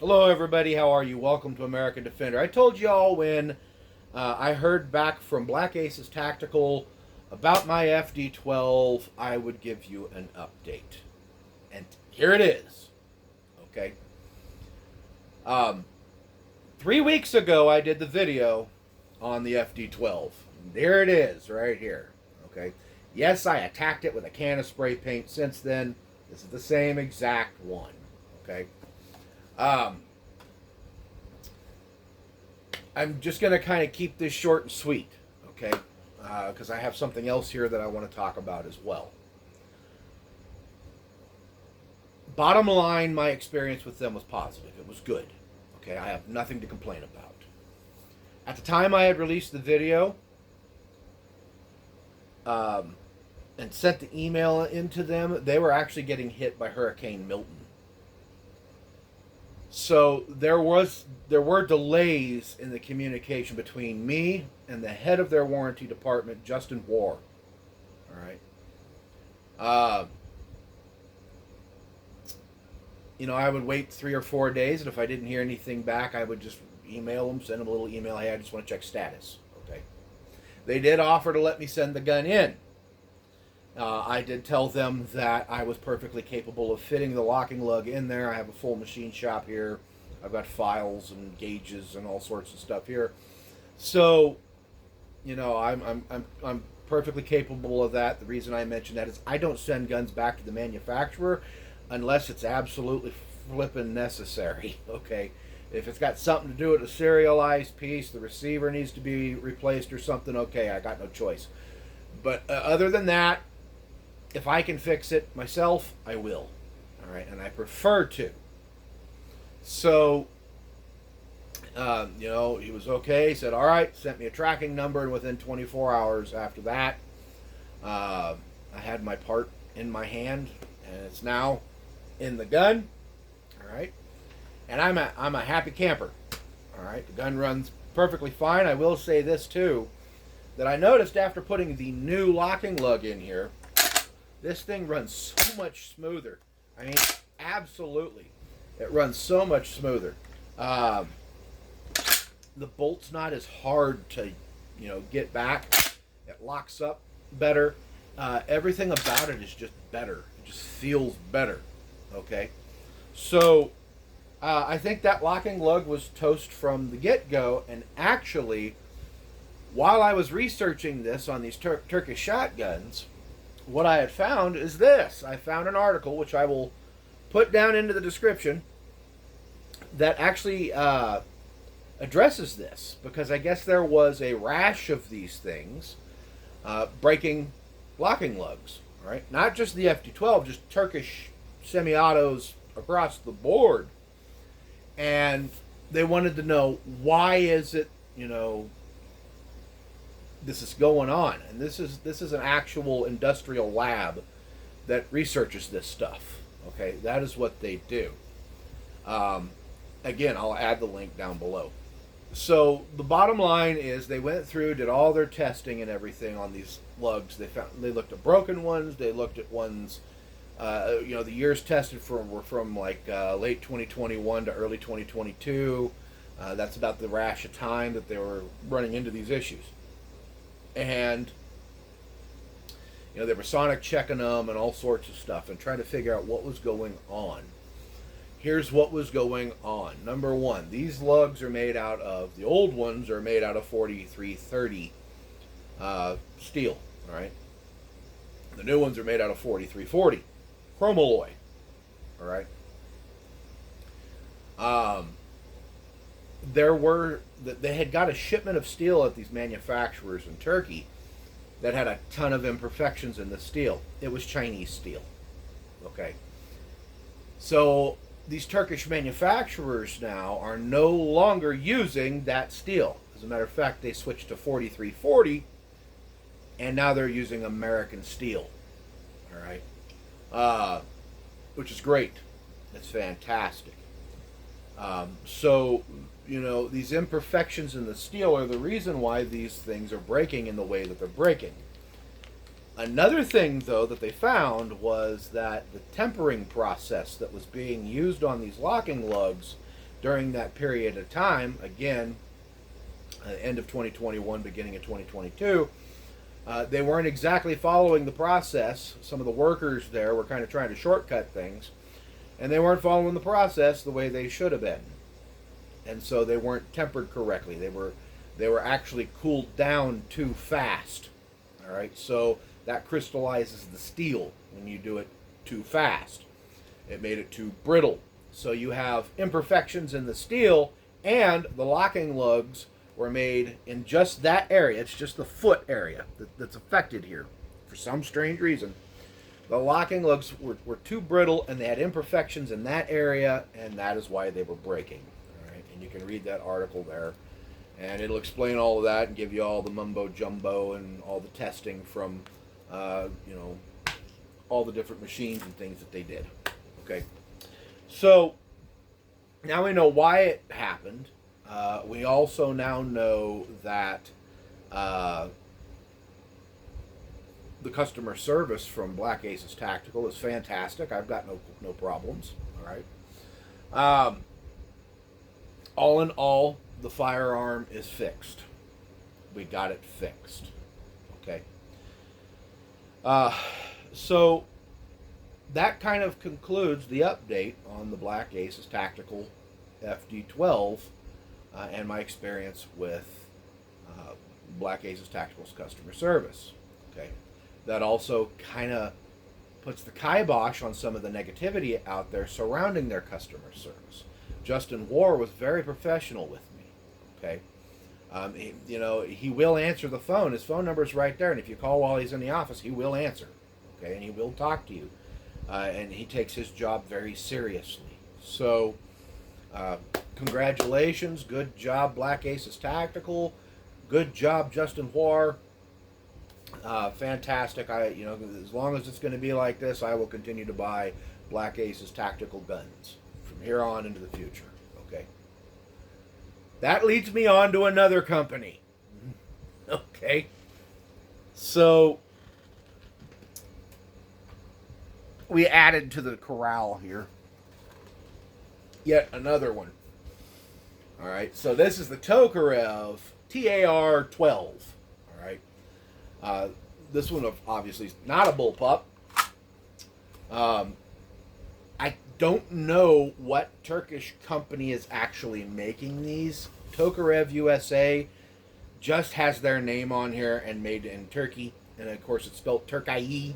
Hello, everybody. How are you? Welcome to American Defender. I told y'all when I heard back from Black Aces Tactical about my fd12, I would give you an update. And here it is. Okay. Um, 3 weeks ago, I did the video on the fd12. There it is, right here. Okay. Yes, I attacked it with a can of spray paint since then. This is the same exact one. Okay. Um, I'm just going to kind of keep this short and sweet, okay? Because I have something else here that I want to talk about as well. Bottom line, my experience with them was positive. It was good. Okay, I have nothing to complain about. At the time I had released the video and sent the email into them, they were actually getting hit by Hurricane Milton. So there were delays in the communication between me and the head of their warranty department, Justin Wahr. All right. I would wait 3 or 4 days, and if I didn't hear anything back, I would just email them, send them a little email. Hey, I just want to check status. Okay. They did offer to let me send the gun in. I did tell them that I was perfectly capable of fitting the locking lug in there. I have a full machine shop here. I've got files and gauges and all sorts of stuff here. So, I'm perfectly capable of that. The reason I mention that is I don't send guns back to the manufacturer unless it's absolutely flippin' necessary. Okay, if it's got something to do with a serialized piece, the receiver needs to be replaced or something. Okay, I got no choice. But other than that, if I can fix it myself, I will. All right, and I prefer to. So, he was okay. He said, all right, sent me a tracking number, and within 24 hours after that, I had my part in my hand, and it's now in the gun. All right, and I'm a happy camper. All right, the gun runs perfectly fine. I will say this too, that I noticed after putting the new locking lug in here, this thing runs so much smoother. I mean, absolutely. It runs so much smoother. The bolt's not as hard to, get back. It locks up better. Everything about it is just better. It just feels better. Okay? So, I think that locking lug was toast from the get-go. And actually, while I was researching this on these Turkish shotguns, what I had found is this. I found an article, which I will put down into the description, that actually addresses this, because I guess there was a rash of these things breaking locking lugs, right? Not just the fd12, just Turkish semi-autos across the board. And they wanted to know, why is it, this is going on. And this is an actual industrial lab that researches this stuff. Okay, that is what they do. Again, I'll add the link down below. So the bottom line is they went through, did all their testing and everything on these lugs. They looked at broken ones. They looked at ones. The years tested were from like late 2021 to early 2022. That's about the rash of time that they were running into these issues. And they were sonic checking them and all sorts of stuff and trying to figure out what was going on. Here's what was going on. Number one, these lugs are made out of, the old ones are made out of 4330 steel, all right? The new ones are made out of 4340 chromalloy, all right? They had got a shipment of steel at these manufacturers in Turkey that had a ton of imperfections in the steel. It was Chinese steel. Okay. So these Turkish manufacturers now are no longer using that steel. As a matter of fact, they switched to 4340, and now they're using American steel. All right. Which is great. It's fantastic. These imperfections in the steel are the reason why these things are breaking in the way that they're breaking. Another thing, though, that they found was that the tempering process that was being used on these locking lugs during that period of time, again, end of 2021, beginning of 2022, they weren't exactly following the process. Some of the workers there were kind of trying to shortcut things, and they weren't following the process the way they should have been. And so they weren't tempered correctly. They were actually cooled down too fast. All right, so that crystallizes the steel when you do it too fast. It made it too brittle. So you have imperfections in the steel, and the locking lugs were made in just that area. It's just the foot area that's affected here for some strange reason. The locking lugs were too brittle, and they had imperfections in that area, and that is why they were breaking. All right, and you can read that article there, and it'll explain all of that and give you all the mumbo jumbo and all the testing from, all the different machines and things that they did. Okay, so now we know why it happened. We also now know that the customer service from Black Aces Tactical is fantastic. I've got no problems. All right. All in all, the firearm is fixed. We got it fixed. Okay. So that kind of concludes the update on the Black Aces Tactical FD12 and my experience with Black Aces Tactical's customer service. Okay. That also kind of puts the kibosh on some of the negativity out there surrounding their customer service. Justin Wahr was very professional with me. Okay. He will answer the phone. His phone number is right there, and if you call while he's in the office, he will answer. Okay, and he will talk to you. And he takes his job very seriously. So, congratulations. Good job, Black Aces Tactical. Good job, Justin Wahr. Fantastic. As long as it's going to be like this, I will continue to buy Black Aces Tactical guns from here on into the future. Okay. That leads me on to another company. Okay. So, we added to the corral here yet another one. All right. So this is the Tokarev TAR12. All right. This one obviously is not a bullpup. I don't know what Turkish company is actually making these. Tokarev USA just has their name on here and made in Turkey. And of course it's spelled Turkey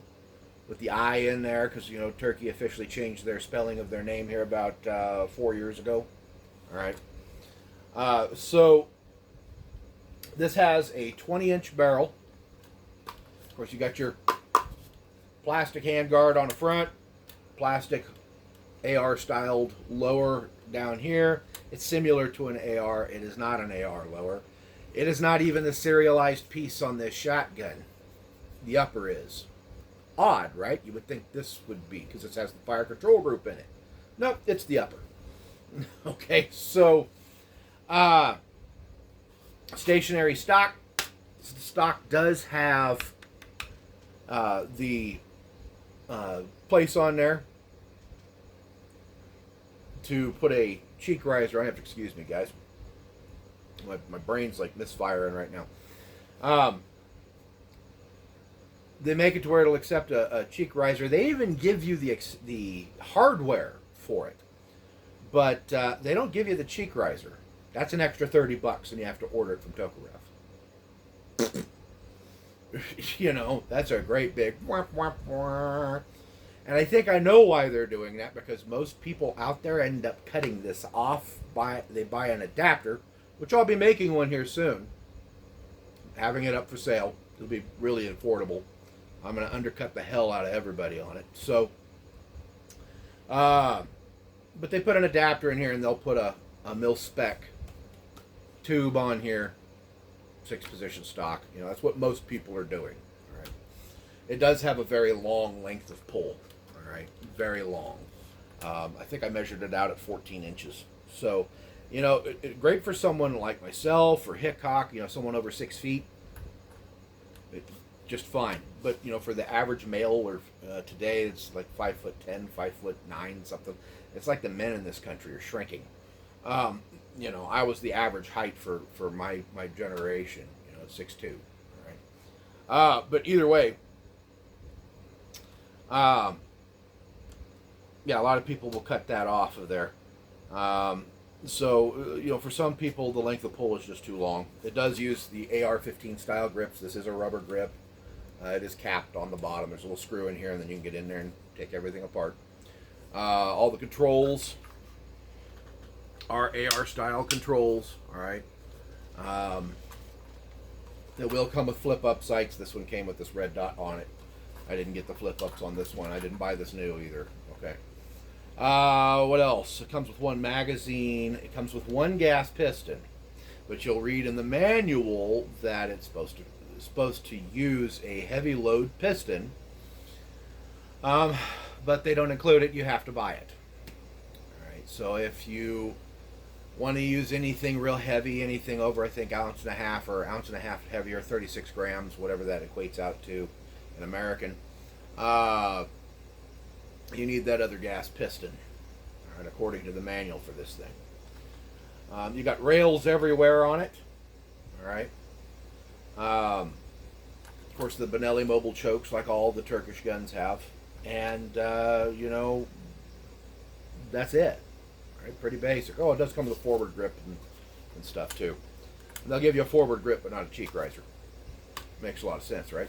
with the I in there because, Turkey officially changed their spelling of their name here about 4 years ago. All right. So this has a 20-inch barrel. Of course, you got your plastic handguard on the front, plastic AR-styled lower down here. It's similar to an AR. It is not an AR lower. It is not even the serialized piece on this shotgun. The upper is. Odd, right? You would think this would be, because it has the fire control group in it. Nope, it's the upper. Okay, so, stationary stock. The stock does have the place on there to put a cheek riser. I have to excuse me, guys. My brain's like misfiring right now. They make it to where it'll accept a cheek riser. They even give you the hardware for it, but they don't give you the cheek riser. That's an extra $30, and you have to order it from Tokarev. That's a great big wah, wah, wah. And I think I know why they're doing that, because most people out there end up cutting this off. They buy an adapter, which I'll be making one here soon. Having it up for sale. It'll be really affordable. I'm going to undercut the hell out of everybody on it. So, but they put an adapter in here, and they'll put a mil-spec tube on here. 6-position stock. That's what most people are doing. All right. It does have a very long length of pull. All right. Very long. I think I measured it out at 14 inches. So, great for someone like myself or Hickok, someone over 6 feet. Just fine. But, for the average male, or today it's like 5'10", 5'9", something. It's like the men in this country are shrinking. You know, I was the average height for my generation. You know, 6'2". Right. But either way, um, yeah, a lot of people will cut that off of there. So, you know, for some people, the length of pull is just too long. It does use the AR-15 style grips. This is a rubber grip. It is capped on the bottom. There's a little screw in here, and then you can get in there and take everything apart. All the controls are AR style controls. All right. It will come with flip-up sights. This one came with this red dot on it. I didn't get the flip-ups on this one. I didn't buy this new either. Okay. What else? It comes with one magazine. It comes with one gas piston, but you'll read in the manual that it's supposed to use a heavy load piston. But they don't include it. You have to buy it. All right. So if you want to use anything real heavy, anything over, I think, ounce and a half or ounce and a half heavier, 36 grams, whatever that equates out to in American, you need that other gas piston, all right, according to the manual for this thing. You got rails everywhere on it, all right. Of course, the Benelli mobile chokes, like all the Turkish guns have, and you know, that's it. All right, pretty basic. Oh, it does come with a forward grip and stuff too. And they'll give you a forward grip, but not a cheek riser. Makes a lot of sense, right?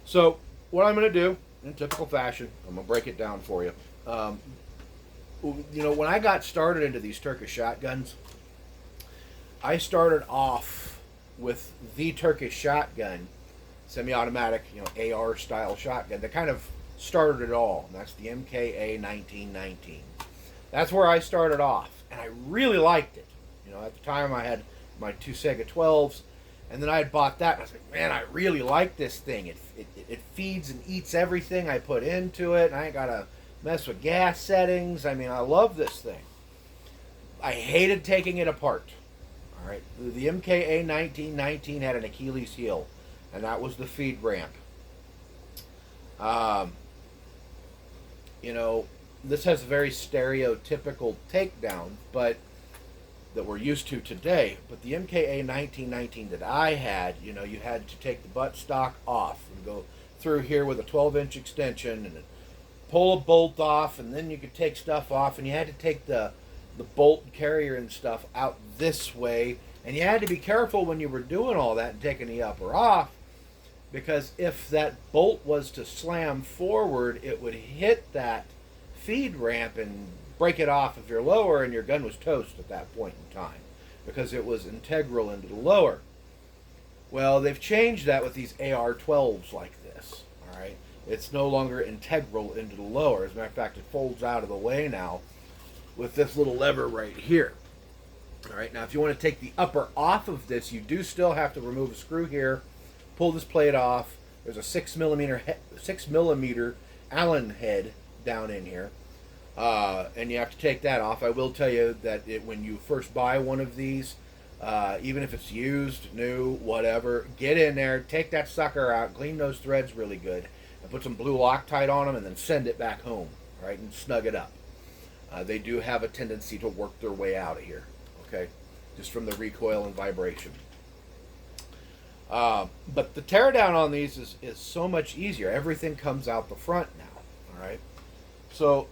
So what I'm going to do, in typical fashion, I'm going to break it down for you. You know, when I got started into these Turkish shotguns, I started off with the Turkish shotgun, semi-automatic, you know, AR style shotgun that kind of started it all. And that's the MKA 1919. That's where I started off, and I really liked it. You know, at the time I had my two Sega 12s, and then I had bought that, and I was like, man, I really like this thing. It feeds and eats everything I put into it, and I ain't got to mess with gas settings. I mean, I love this thing. I hated taking it apart. All right, the MKA 1919 had an Achilles heel, and that was the feed ramp. You know, this has a very stereotypical takedown, but that we're used to today. But the MKA 1919 that I had, you know, you had to take the butt stock off and go through here with a 12-inch extension and pull a bolt off, and then you could take stuff off, and you had to take the bolt carrier and stuff out this way, and you had to be careful when you were doing all that and taking the upper off, because if that bolt was to slam forward, it would hit that feed ramp and break it off if you're lower, and your gun was toast at that point in time because it was integral into the lower. Well, they've changed that with these AR-12s like this. All right, it's no longer integral into the lower. As a matter of fact, it folds out of the way now with this little lever right here. All right, now if you want to take the upper off of this, you do still have to remove a screw here, pull this plate off. There's a 6 millimeter Allen head down in here, and you have to take that off. I will tell you that when you first buy one of these, even if it's used, new, whatever, get in there, take that sucker out, clean those threads really good, and put some blue Loctite on them, and then send it back home, right, and snug it up. They do have a tendency to work their way out of here, okay, just from the recoil and vibration. But the teardown on these is so much easier. Everything comes out the front now, all right? So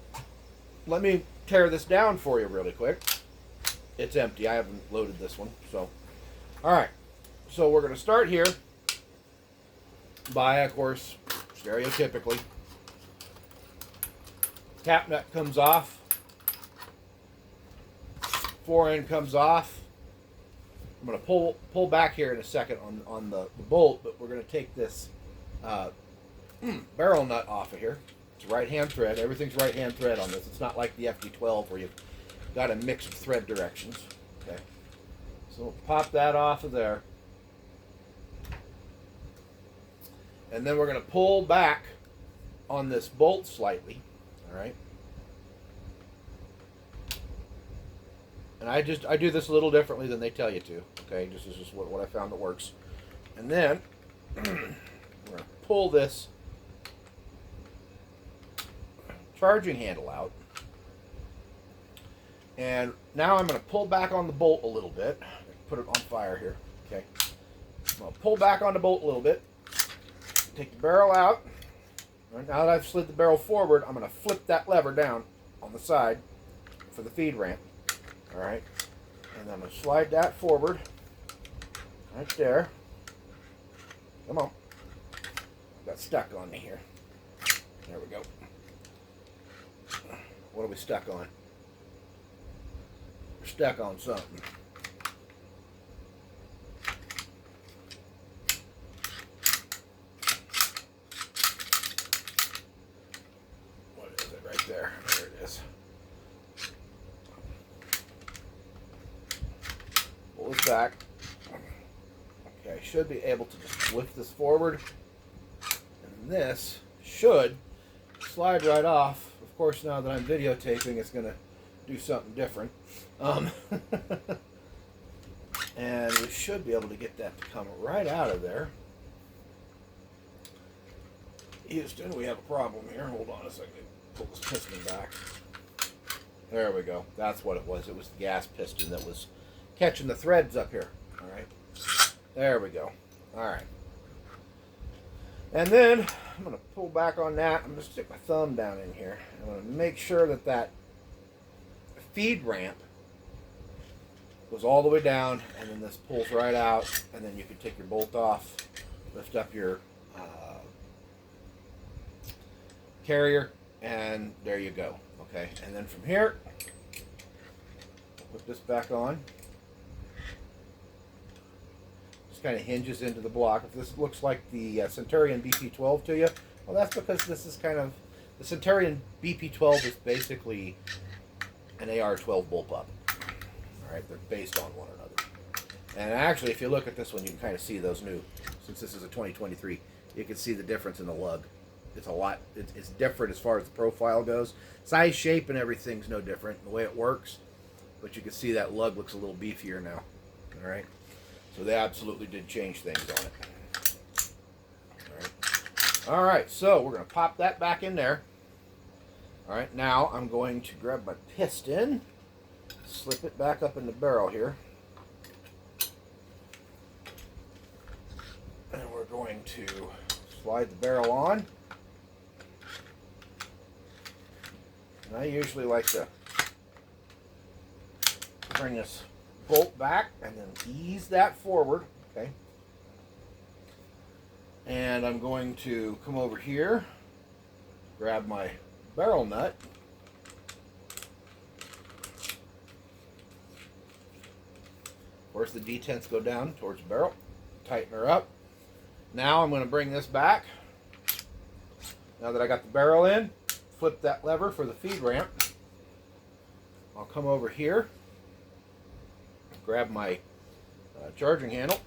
let me tear this down for you really quick. It's empty. I haven't loaded this one. So, all right. So we're going to start here by, of course, stereotypically, cap nut comes off, fore end comes off. I'm going to pull back here in a second on the bolt, but we're going to take this barrel nut off of here. It's right hand thread. Everything's right hand thread on this. It's not like the fd12 where you've got a mix of thread directions. Okay, so we'll pop that off of there, and then we're going to pull back on this bolt slightly. All right, and I do this a little differently than they tell you to. Okay, this is just what I found that works. And then we're going to pull this charging handle out, And now I'm going to pull back on the bolt a little bit. Put it on fire here. Okay. I'm going to pull back on the bolt a little bit. Take the barrel out. Right, now that I've slid the barrel forward, I'm going to flip that lever down on the side for the feed ramp. All right. And then I'm going to slide that forward. Right there. Come on. Got stuck on me here. There we go. What are we stuck on? We're stuck on something. What is it right there? There it is. Pull this back. Okay, I should be able to just lift this forward. And this should slide right off. Of course, now that I'm videotaping, it's going to do something different. And we should be able to get that to come right out of there. Houston, we have a problem here. Hold on a second. Pull this piston back. There we go. That's what it was. It was the gas piston that was catching the threads up here. All right. There we go. All right. And then I'm going to pull back on that. I'm going to stick my thumb down in here. I'm going to make sure that that feed ramp goes all the way down, and then this pulls right out, and then you can take your bolt off, lift up your carrier, and there you go. Okay, and then from here, put this back on. Just kind of hinges into the block. If this looks like the Centurion BP12 to you, well, that's because this is kind of, the Centurion BP12 is basically an AR12 bullpup. All right, they're based on one another. And actually, if you look at this one, you can kind of see those new, since this is a 2023, you can see the difference in the lug. It's a lot, it's different as far as the profile goes. Size, shape, and everything's no different, the way it works. But you can see that lug looks a little beefier now. All right, so they absolutely did change things on it. All right, so we're going to pop that back in there. All right, now I'm going to grab my piston, slip it back up in the barrel here. And we're going to slide the barrel on. And I usually like to bring this bolt back and then ease that forward, okay? And I'm going to come over here, grab my barrel nut. Of course, the detents go down towards the barrel. Tighten her up. Now I'm going to bring this back. Now that I got the barrel in, flip that lever for the feed ramp. I'll come over here, grab my charging handle,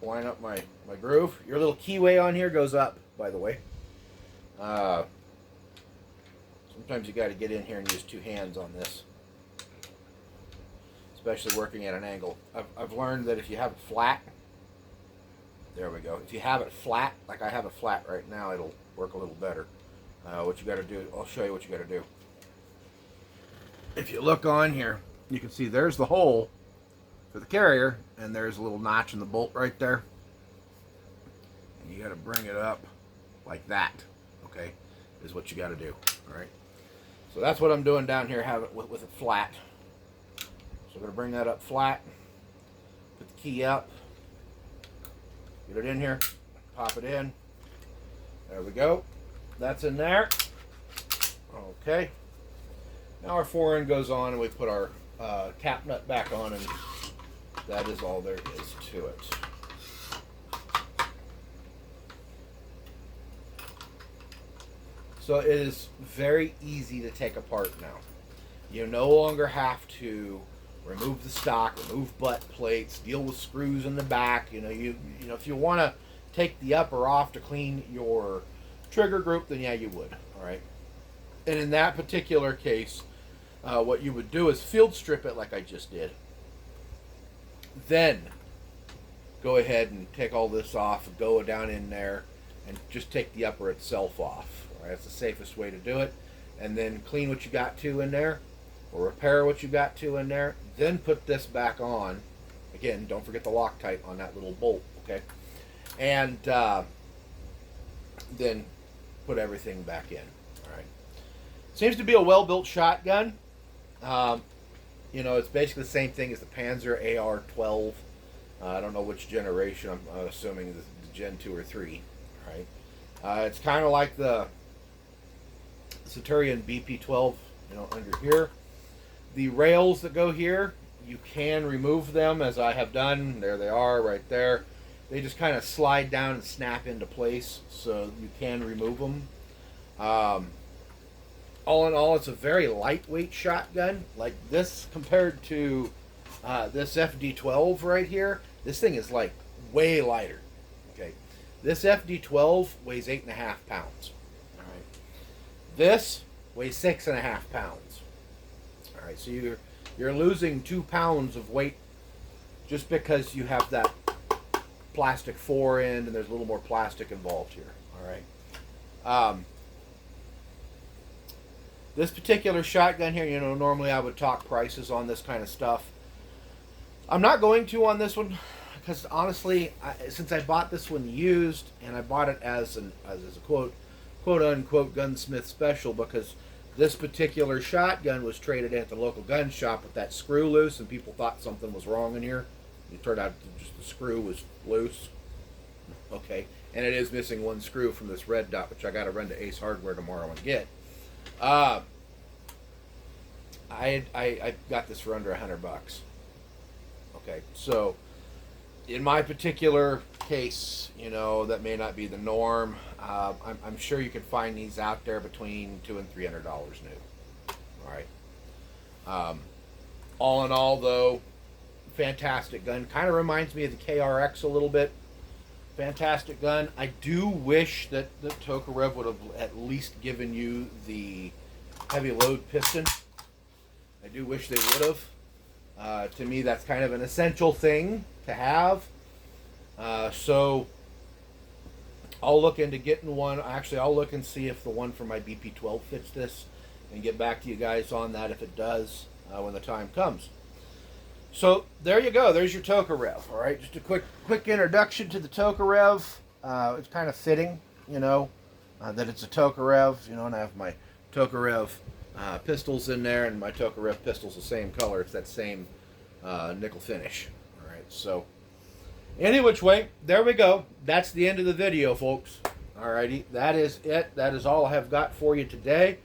line up my groove. Your little keyway on here goes up, by the way. Sometimes you got to get in here and use two hands on this, especially working at an angle. I've learned that if you have it flat, there we go. If you have it flat, like I have it flat right now, it'll work a little better. What you got to do, I'll show you what you got to do. If you look on here, you can see there's the hole for the carrier, and there's a little notch in the bolt right there. And you got to bring it up like that, okay, is what you got to do, all right? So that's what I'm doing down here, have it with it flat. So I'm going to bring that up flat, put the key up, get it in here, pop it in. There we go. That's in there. Okay. Now our fore-end goes on, and we put our cap nut back on, and that is all there is to it. So it is very easy to take apart now. You no longer have to remove the stock, remove butt plates, deal with screws in the back. You know, if you want to take the upper off to clean your trigger group, then yeah, you would. All right. And in that particular case, what you would do is field strip it like I just did. Then go ahead and take all this off, go down in there, and just take the upper itself off. All right, that's the safest way to do it. And then clean what you got to in there. or repair what you got to in there. Then put this back on. Again, don't forget the Loctite on that little bolt, okay? And then put everything back in. All right. Seems to be a well-built shotgun. You know, it's basically the same thing as the Panzer AR-12. I don't know which generation. I'm assuming the Gen 2 or 3. Right? It's kind of like the Centurion BP-12, you know, under here. The rails that go here, you can remove them, as I have done. There they are, right there. They just kind of slide down and snap into place, so you can remove them. All in all, it's a very lightweight shotgun. Like this compared to this fd12 right here, this thing is like way lighter. Okay, this fd12 weighs 8.5 pounds. All right, this weighs 6.5 pounds. All right, so you're losing 2 pounds of weight just because you have that plastic fore end and there's a little more plastic involved here. All right. This particular shotgun here, you know, normally I would talk prices on this kind of stuff. I'm not going to on this one because honestly, since I bought this one used and I bought it as a quote unquote gunsmith special, because this particular shotgun was traded at the local gun shop with that screw loose, and people thought something was wrong in here. It turned out just the screw was loose. Okay, and it is missing one screw from this red dot, which I got to run to Ace Hardware tomorrow and get. I got this for under $100. Okay, so in my particular case, you know, that may not be the norm. I'm sure you can find these out there between $200 and $300 new. All right. All in all, though, fantastic gun. Kind of reminds me of the KRX a little bit. Fantastic gun. I do wish that the Tokarev would have at least given you the heavy load piston. I do wish they would have. To me, that's kind of an essential thing to have. So I'll look into getting one. Actually, I'll look and see if the one for my BP-12 fits this and get back to you guys on that if it does when the time comes. So there you go. There's your Tokarev. All right, just a quick introduction to the Tokarev. It's kind of fitting, you know, that it's a Tokarev. You know, and I have my Tokarev pistols in there, and my Tokarev pistol's the same color. It's that same nickel finish. All right, so any which way, there we go. That's the end of the video, folks. All righty, that is it. That is all I have got for you today.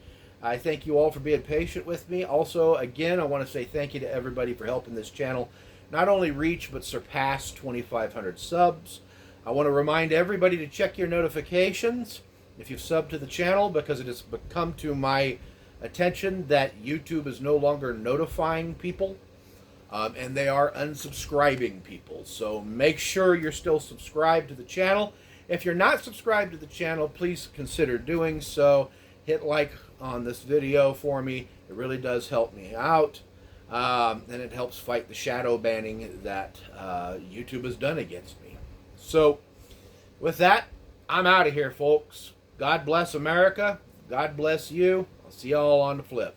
I thank you all for being patient with me. Also, again, I want to say thank you to everybody for helping this channel not only reach but surpass 2,500 subs. I want to remind everybody to check your notifications if you've subbed to the channel, because it has come to my attention that YouTube is no longer notifying people, and they are unsubscribing people. So make sure you're still subscribed to the channel. If you're not subscribed to the channel, please consider doing so. Hit like on this video for me. It really does help me out, and it helps fight the shadow banning that YouTube has done against me. So with that, I'm out of here, folks. God bless America. God bless you. I'll see y'all on the flip.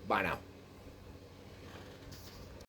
Bye now.